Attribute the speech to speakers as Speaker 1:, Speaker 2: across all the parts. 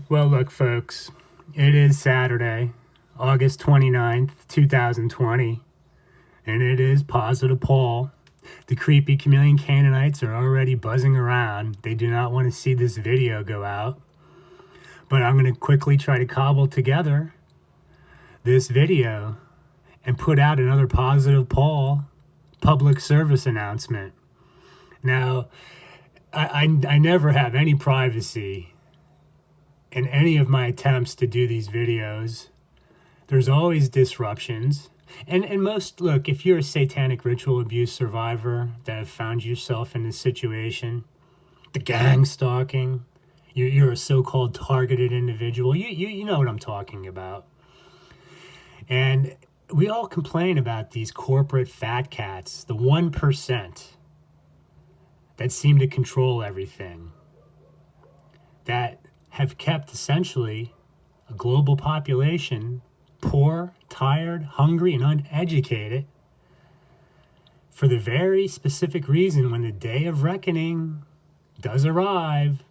Speaker 1: Well, look, folks, it is Saturday, August 29th, 2020, and it is Positive Paul. The creepy chameleon Canaanites are already buzzing around. They do not want to see this video go out, but I'm going to quickly try to cobble together this video and put out another Positive Paul public service announcement. Now, I never have any privacy in any of my attempts to do these videos. There's always disruptions. And most, look, if you're a satanic ritual abuse survivor that have found yourself in this situation, the gang stalking, you're a so-called targeted individual, you know what I'm talking about. And we all complain about these corporate fat cats, the 1% that seem to control everything, that have kept essentially a global population poor, tired, hungry, and uneducated for the very specific reason when the day of reckoning does arrive,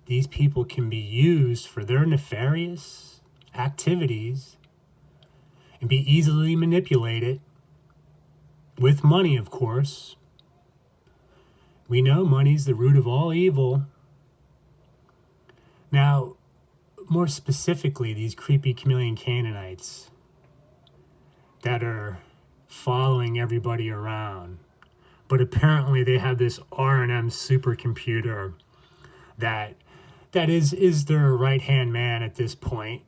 Speaker 1: these people can be used for their nefarious activities and be easily manipulated with money, of course. We know money's the root of all evil. Now, more specifically, these creepy chameleon Canaanites that are following everybody around, but apparently they have this R&M supercomputer that is their right-hand man at this point.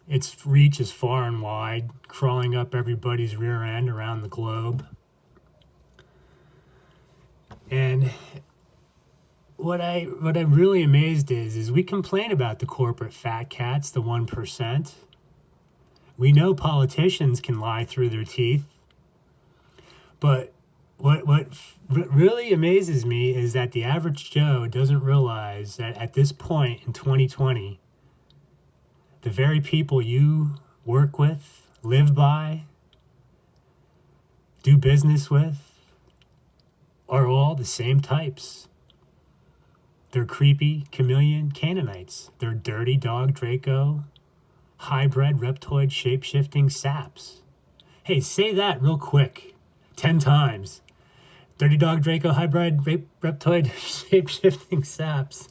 Speaker 1: Its reach is far and wide, crawling up everybody's rear end around the globe. And what I'm really amazed is we complain about the corporate fat cats, the 1%. We know politicians can lie through their teeth. But what really amazes me is that the average Joe doesn't realize that at this point in 2020, the very people you work with, live by, do business with, are all the same types. They're creepy chameleon Canaanites. They're dirty dog Draco, hybrid reptoid shape-shifting saps. Hey, say that real quick, 10 times. Dirty dog Draco, hybrid reptoid shape-shifting saps.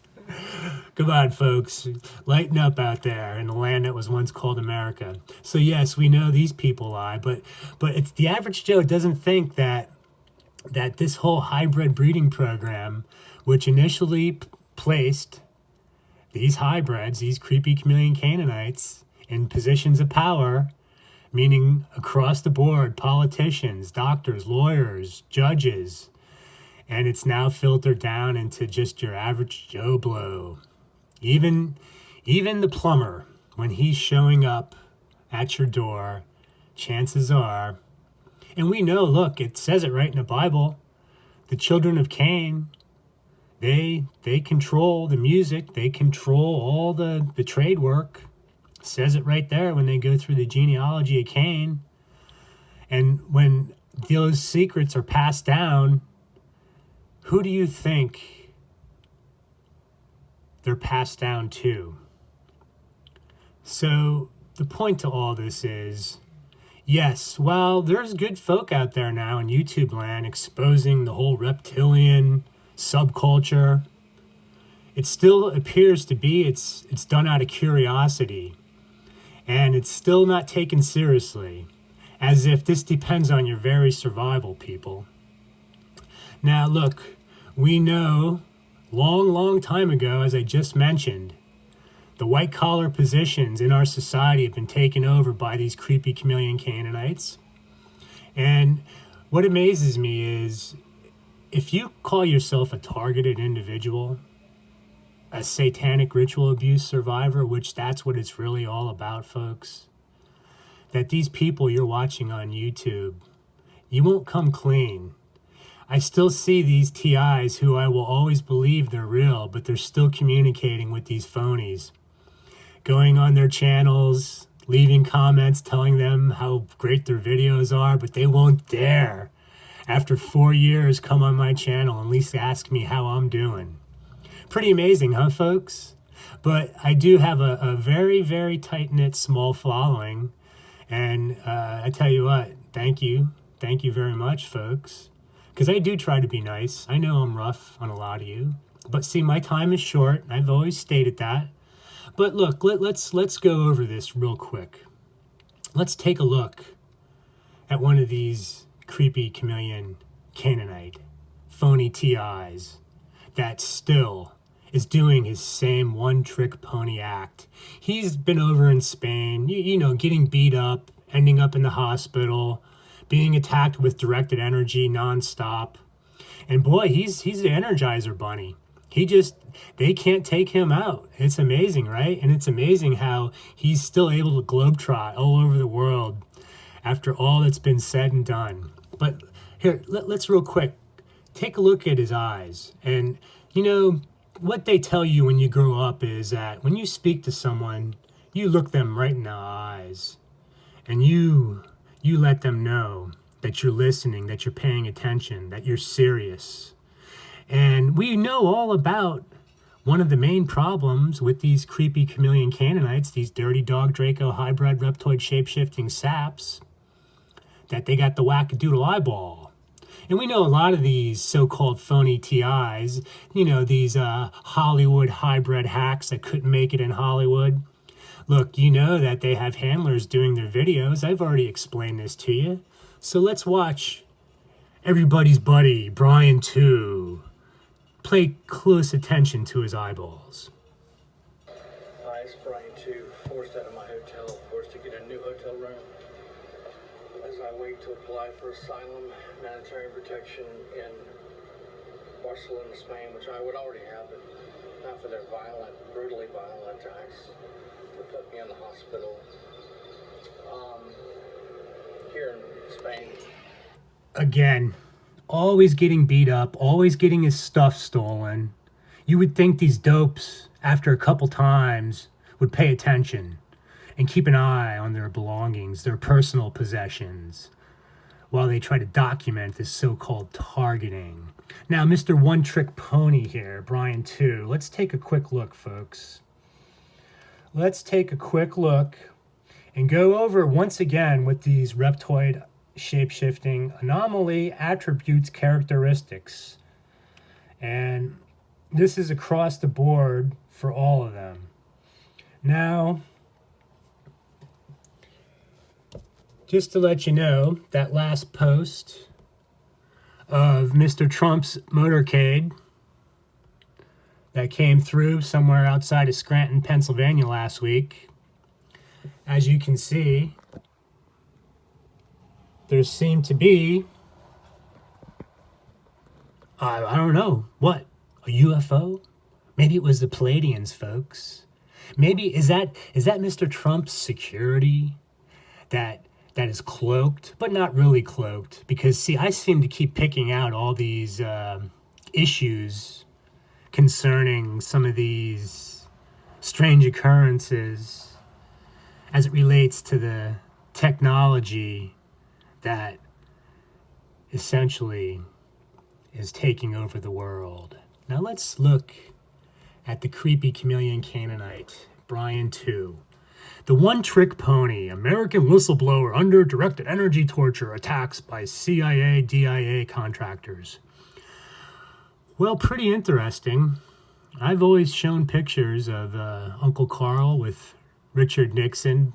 Speaker 1: Come on, folks. Lighten up out there in the land that was once called America. So yes, we know these people lie, but it's the average Joe doesn't think that this whole hybrid breeding program, which initially placed these hybrids, these creepy chameleon Canaanites, in positions of power, meaning across the board, politicians, doctors, lawyers, judges, and it's now filtered down into just your average Joe Blow. Even the plumber, when he's showing up at your door, chances are, and we know, look, it says it right in the Bible, the children of Cain, they control the music, they control all the trade work. It says it right there when they go through the genealogy of Cain. And when those secrets are passed down, who do you think they're passed down to? So the point to all this is, yes, well, there's good folk out there now in YouTube land exposing the whole reptilian subculture. It still appears to be, it's done out of curiosity, and it's still not taken seriously, as if this depends on your very survival, people. Now, look, we know long time ago, as I just mentioned, the white-collar positions in our society have been taken over by these creepy chameleon Canaanites. And what amazes me is, if you call yourself a targeted individual, a satanic ritual abuse survivor, which that's what it's really all about, folks, that these people you're watching on YouTube, you won't come clean. I still see these TIs who I will always believe they're real, but they're still communicating with these phonies, going on their channels, leaving comments telling them how great their videos are, but they won't dare, after 4 years, come on my channel and at least ask me how I'm doing. Pretty amazing, huh, folks? But I do have a very, very tight knit small following. And I tell you what, thank you. Thank you very much, folks. Because I do try to be nice. I know I'm rough on a lot of you. But see, my time is short. I've always stated that. But look, let's go over this real quick. Let's take a look at one of these creepy chameleon Canaanite phony TIs that still is doing his same one-trick pony act. He's been over in Spain, you know, getting beat up, ending up in the hospital, being attacked with directed energy nonstop. And boy, he's the Energizer Bunny. They can't take him out. It's amazing, right? And it's amazing how he's still able to globetrot all over the world after all that's been said and done. But here, let's real quick take a look at his eyes. And, you know, what they tell you when you grow up is that when you speak to someone, you look them right in the eyes and you let them know that you're listening, that you're paying attention, that you're serious. And we know all about one of the main problems with these creepy chameleon Canaanites, these dirty dog Draco hybrid reptoid shape-shifting saps, that they got the wackadoodle eyeball. And we know a lot of these so-called phony TIs, you know, these Hollywood hybrid hacks that couldn't make it in Hollywood. Look, you know that they have handlers doing their videos. I've already explained this to you. So let's watch everybody's buddy, Brian 2. Pay close attention to his eyeballs.
Speaker 2: Hi, it's Brian 2, forced out of my hotel, forced to get a new hotel room. As I wait to apply for asylum, humanitarian protection in Barcelona, Spain, which I would already have, but not for their violent, brutally violent attacks that put me in the hospital. Here in Spain.
Speaker 1: Again, always getting beat up, always getting his stuff stolen. You would think these dopes, after a couple times, would pay attention and keep an eye on their belongings, their personal possessions, while they try to document this so-called targeting. Now, Mr. One Trick Pony here, Brian 2, let's take a quick look, folks. Let's take a quick look and go over once again with these reptoid shape-shifting anomaly attributes characteristics. And this is across the board for all of them. Now, just to let you know, that last post of Mr. Trump's motorcade that came through somewhere outside of Scranton, Pennsylvania last week, as you can see, there seemed to be, I don't know, what, a UFO? Maybe it was the Palladians, folks. Maybe, is that Mr. Trump's security that is cloaked, but not really cloaked? Because, see, I seem to keep picking out all these issues concerning some of these strange occurrences as it relates to the technology that essentially is taking over the world. Now let's look at the creepy chameleon Canaanite, Brian 2. The One Trick Pony, American whistleblower under directed energy torture attacks by CIA, DIA contractors. Well, pretty interesting. I've always shown pictures of Uncle Carl with Richard Nixon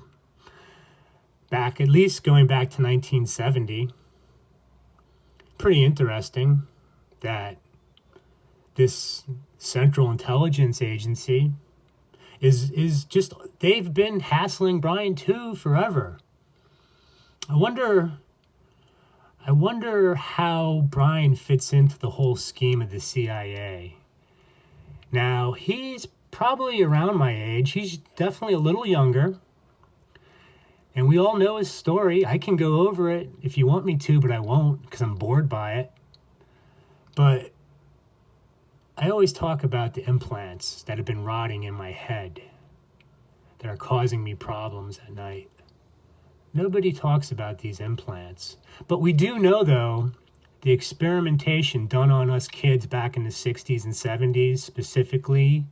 Speaker 1: back, at least going back to 1970. Pretty interesting that this Central Intelligence Agency is just, they've been hassling Brian 2 forever. I wonder how Brian fits into the whole scheme of the CIA. Now, he's probably around my age. He's definitely a little younger. And we all know his story. I can go over it if you want me to, but I won't because I'm bored by it. But I always talk about the implants that have been rotting in my head that are causing me problems at night. Nobody talks about these implants. But we do know, though, the experimentation done on us kids back in the 60s and 70s, specifically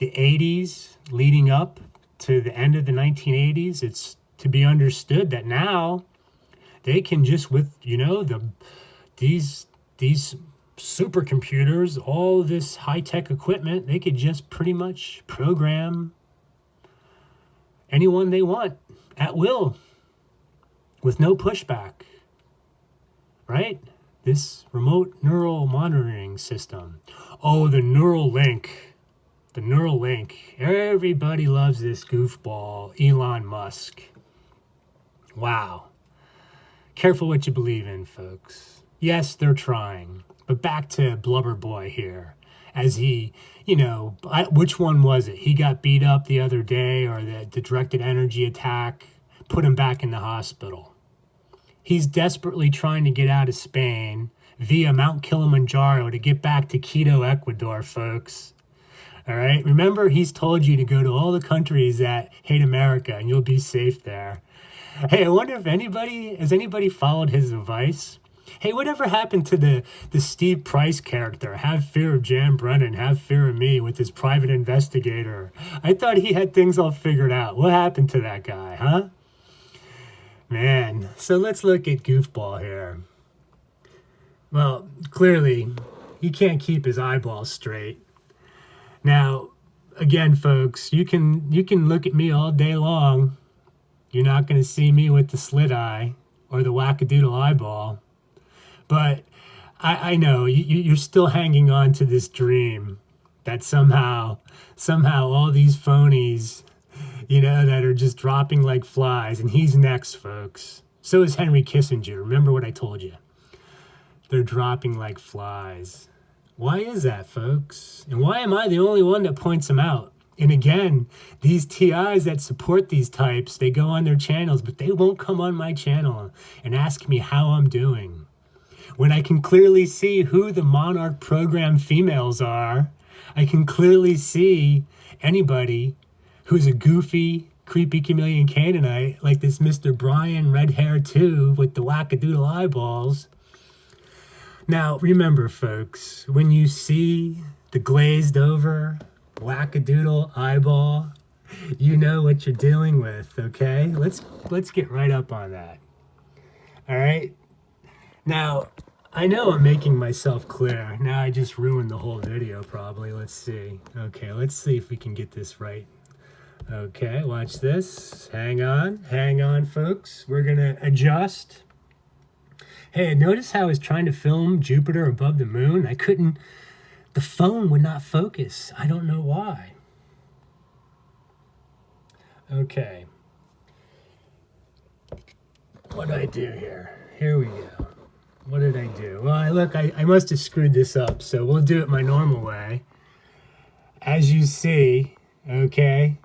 Speaker 1: the 80s leading up to the end of the 1980s, it's to be understood that now they can just with, these supercomputers, all this high-tech equipment, they could just pretty much program anyone they want at will with no pushback, right? This remote neural monitoring system. Oh, the Neuralink. The Neuralink. Everybody loves this goofball, Elon Musk. Wow. Careful what you believe in, folks. Yes, they're trying. But back to Blubber Boy here. As he, which one was it? He got beat up the other day, or the directed energy attack put him back in the hospital. He's desperately trying to get out of Spain via Mount Kilimanjaro to get back to Quito, Ecuador, folks. All right? Remember, he's told you to go to all the countries that hate America and you'll be safe there. Hey, I wonder if has anybody followed his advice? Hey, whatever happened to the Steve Price character? Have fear of Jan Brennan, have fear of me, with his private investigator. I thought he had things all figured out. What happened to that guy, huh? Man, so let's look at Goofball here. Well, clearly, he can't keep his eyeballs straight. Now, again, folks, you can look at me all day long. You're not going to see me with the slit eye or the wackadoodle eyeball. But I know you're still hanging on to this dream that somehow all these phonies, that are just dropping like flies, and he's next, folks. So is Henry Kissinger. Remember what I told you. They're dropping like flies. Why is that, folks? And why am I the only one that points them out? And again, these TIs that support these types, they go on their channels, but they won't come on my channel and ask me how I'm doing. When I can clearly see who the Monarch program females are, I can clearly see anybody who's a goofy, creepy chameleon Canaanite, like this Mr. Brian, red hair too, with the wackadoodle eyeballs. Now, remember, folks, when you see the glazed over wackadoodle eyeball, you know what you're dealing with, okay? Let's get right up on that. All right? Now, I know I'm making myself clear. Now I just ruined the whole video, probably. Let's see. Okay, let's see if we can get this right. Okay, watch this. Hang on, folks. We're going to adjust. Hey, notice how I was trying to film Jupiter above the moon? The phone would not focus. I don't know why. Okay. What did I do here? Here we go. What did I do? Well, I must have screwed this up, so we'll do it my normal way. As you see, okay,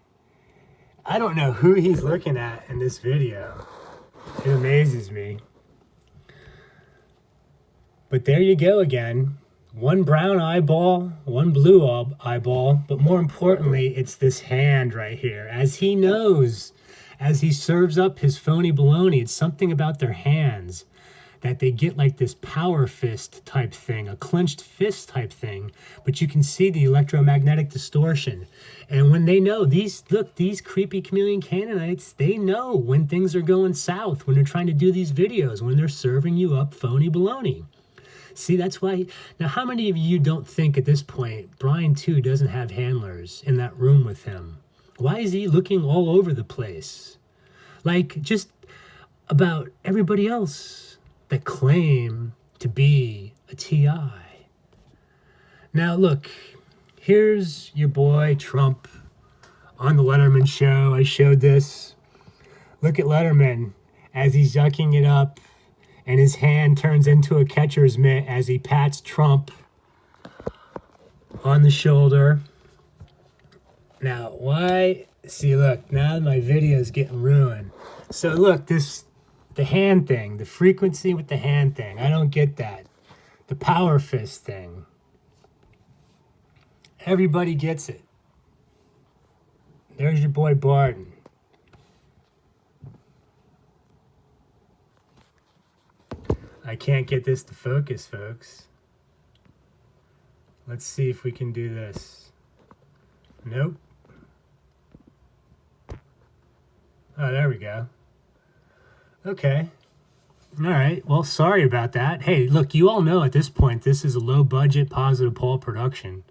Speaker 1: I don't know who he's looking at in this video. It amazes me. But there you go again. One brown eyeball, one blue eyeball, but more importantly, it's this hand right here. As he knows, as he serves up his phony baloney, it's something about their hands that they get like this power fist type thing, a clenched fist type thing, but you can see the electromagnetic distortion. And when they know, these creepy chameleon Canaanites, they know when things are going south, when they're trying to do these videos, when they're serving you up phony baloney. See, that's why. Now, how many of you don't think at this point Brian, too, doesn't have handlers in that room with him? Why is he looking all over the place? Like, just about everybody else that claim to be a TI. Now, look, here's your boy Trump on the Letterman show. I showed this. Look at Letterman as he's yucking it up, and his hand turns into a catcher's mitt as he pats Trump on the shoulder. Now, why? See, look, now my video is getting ruined. So look, the hand thing, the frequency with the hand thing, I don't get that. The power fist thing. Everybody gets it. There's your boy Barton. I can't get this to focus, folks. Let's see if we can do this. Nope. Oh, there we go. Okay. All right. Well, sorry about that. Hey, look, you all know at this point this is a low budget Positive Paul production.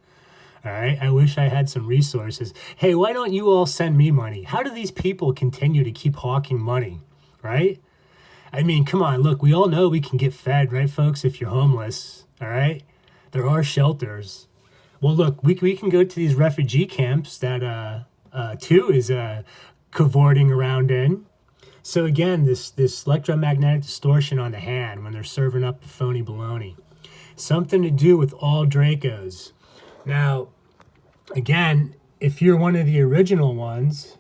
Speaker 1: All right. I wish I had some resources. Hey, why don't you all send me money? How do these people continue to keep hawking money? Right? I mean, come on. Look, we all know we can get fed, right, folks, if you're homeless. All right. There are shelters. Well, look, we can go to these refugee camps that two is cavorting around in. So again, this electromagnetic distortion on the hand when they're serving up the phony baloney. Something to do with all Dracos. Now, again, if you're one of the original ones,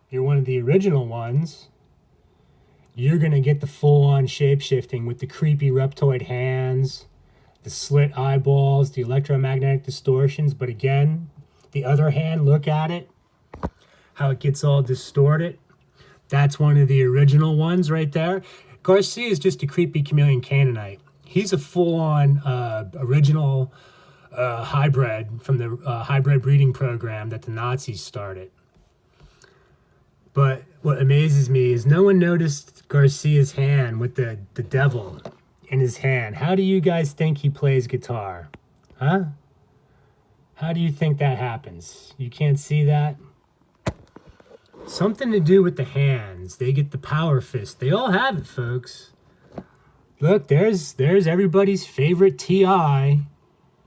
Speaker 1: you're going to get the full-on shape-shifting with the creepy reptoid hands, the slit eyeballs, the electromagnetic distortions. But again, the other hand, look at it, how it gets all distorted. That's one of the original ones right there. Garcia is just a creepy chameleon Canaanite. He's a full-on original hybrid from the hybrid breeding program that the Nazis started. But what amazes me is no one noticed Garcia's hand with the devil in his hand. How do you guys think he plays guitar? Huh? How do you think that happens? You can't see that? Something to do with the hands. They get the power fist. They all have it, folks. Look, there's everybody's favorite T.I.,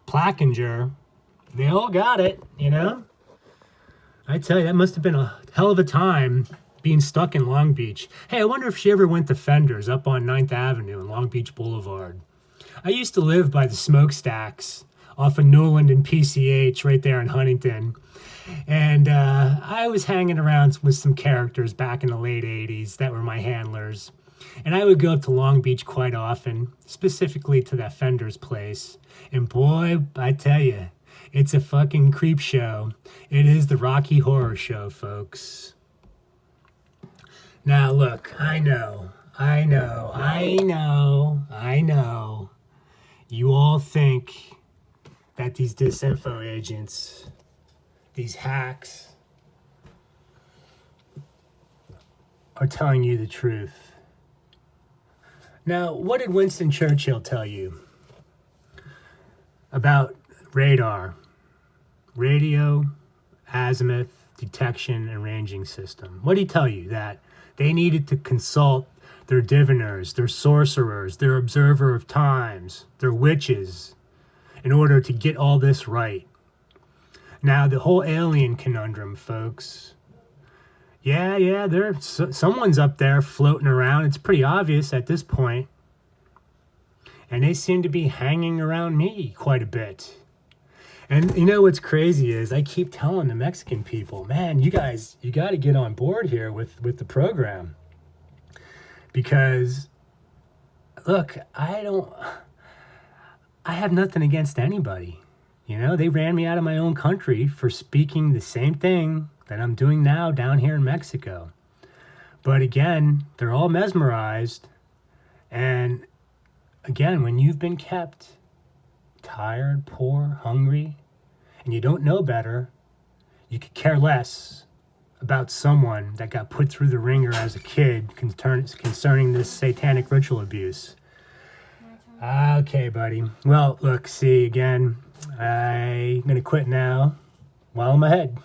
Speaker 1: Plackinger. They all got it, you know? I tell you, that must have been a hell of a time being stuck in Long Beach. Hey, I wonder if she ever went to Fender's up on 9th Avenue and Long Beach Boulevard. I used to live by the smokestacks off of Newland and PCH right there in Huntington. And I was hanging around with some characters back in the late 80s that were my handlers. And I would go up to Long Beach quite often, specifically to that Fender's place. And boy, I tell you, it's a fucking creep show. It is the Rocky Horror Show, folks. Now, look, I know. You all think that these disinfo agents, these hacks, are telling you the truth. Now, what did Winston Churchill tell you about radar, radio, azimuth, detection, and ranging system? What did he tell you? That they needed to consult their diviners, their sorcerers, their observer of times, their witches, in order to get all this right. Now, the whole alien conundrum, folks. Yeah, someone's up there floating around. It's pretty obvious at this point. And they seem to be hanging around me quite a bit. And you know what's crazy is I keep telling the Mexican people, man, you guys, you got to get on board here with the program. Because, look, I have nothing against anybody. You know, they ran me out of my own country for speaking the same thing that I'm doing now down here in Mexico. But again, they're all mesmerized. And again, when you've been kept tired, poor, hungry, and you don't know better, you could care less about someone that got put through the ringer as a kid concerning this satanic ritual abuse. Okay, buddy. Well, look, see, again, I'm going to quit now while I'm ahead.